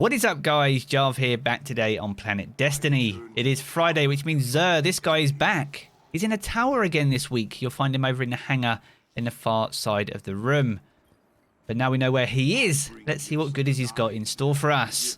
What is up, guys? Jarv here, back today on Planet Destiny. It is Friday, which means this guy is back. He's in a tower again this week. You'll find him over in the hangar in the far side of the room. But now we know where he is. Let's see what goodies he's got in store for us.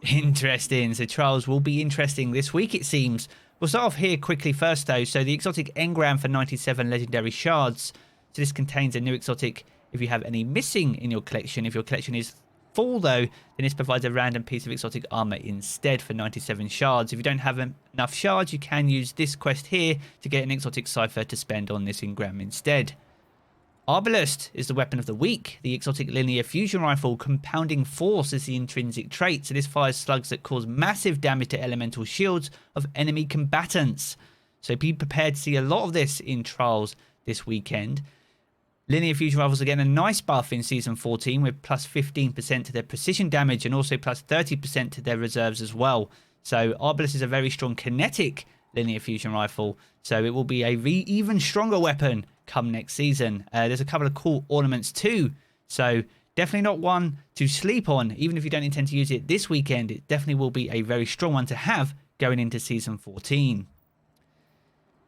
Interesting. So trials will be interesting this week, it seems. We'll start off here quickly first, though. So the exotic Engram for 97 legendary shards. So this contains a new exotic if you have any missing in your collection. If your collection is full, though, then this provides a random piece of exotic armor instead for 97 shards. If you don't have enough shards, you can use this quest here to get an exotic cipher to spend on this Engram instead. Obelisk is the weapon of the week. The exotic linear fusion rifle. Compounding force is the intrinsic trait, so this fires slugs that cause massive damage to elemental shields of enemy combatants. So be prepared to see a lot of this in trials this weekend. Linear fusion rifles are getting a nice buff in Season 14 with plus 15% to their precision damage and also plus 30% to their reserves as well. So Obelisk is a very strong kinetic linear fusion rifle, so it will be a even stronger weapon come next season. There's a couple of cool ornaments too, so definitely not one to sleep on. Even if you don't intend to use it this weekend, it definitely will be a very strong one to have going into Season 14.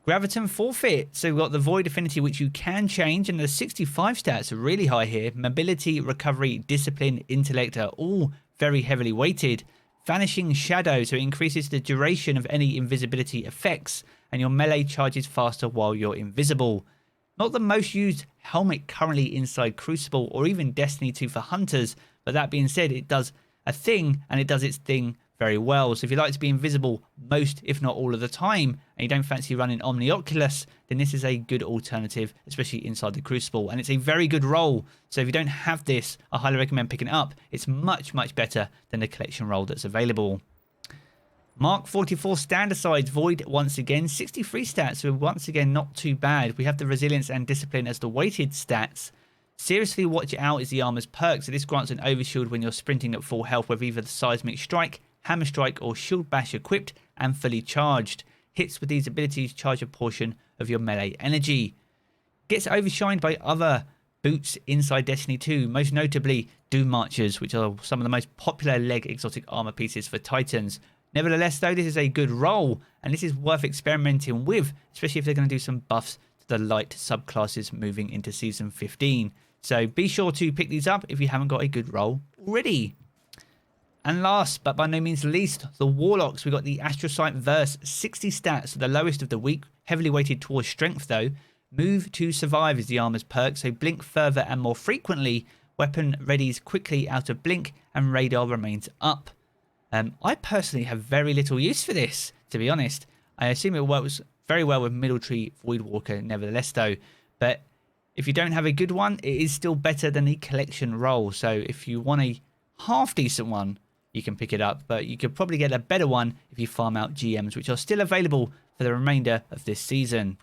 Graviton forfeit. So we've got the Void Affinity, which you can change, and the 65 stats are really high here. Mobility, recovery, discipline, intellect are all very heavily weighted. Vanishing Shadow, so it increases the duration of any invisibility effects, and your melee charges faster while you're invisible. Not the most used helmet currently inside Crucible or even Destiny 2 for hunters, but that being said, it does a thing, and it does its thing very well. So if you like to be invisible most, if not all of the time, and you don't fancy running Omnioculus, then this is a good alternative, especially inside the Crucible. And it's a very good role. So if you don't have this, I highly recommend picking it up. It's much, much better than the collection role that's available. Mark 44 Standardized Void once again, 63 stats, so once again not too bad. We have the Resilience and Discipline as the weighted stats. Seriously Watch Out is the armor's perk, so this grants an overshield when you're sprinting at full health with either the Seismic Strike, Hammer Strike or Shield Bash equipped and fully charged. Hits with these abilities charge a portion of your melee energy. Gets overshined by other boots inside Destiny 2, most notably Doom Marchers, which are some of the most popular leg exotic armor pieces for Titans. Nevertheless, though, this is a good role, and this is worth experimenting with, especially if they're going to do some buffs to the light subclasses moving into Season 15. So be sure to pick these up if you haven't got a good role already. And last, but by no means least, the Warlocks. We got the Astrocyte Verse, 60 stats, the lowest of the week, heavily weighted towards strength though. Move to Survive is the armor's perk, so blink further and more frequently. Weapon readies quickly out of blink, and radar remains up. I personally have very little use for this, to be honest. I assume it works very well with Military Voidwalker nevertheless though. But if you don't have a good one, it is still better than the collection role. So if you want a half decent one, you can pick it up, but you could probably get a better one if you farm out GMs, which are still available for the remainder of this season.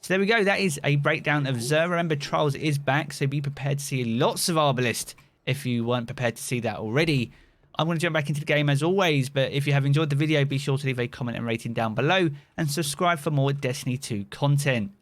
So there we go. That is a breakdown of Xur. Remember, Trials is back, so be prepared to see lots of Obelisk if you weren't prepared to see that already. I'm going to jump back into the game as always, but if you have enjoyed the video, be sure to leave a comment and rating down below and subscribe for more Destiny 2 content.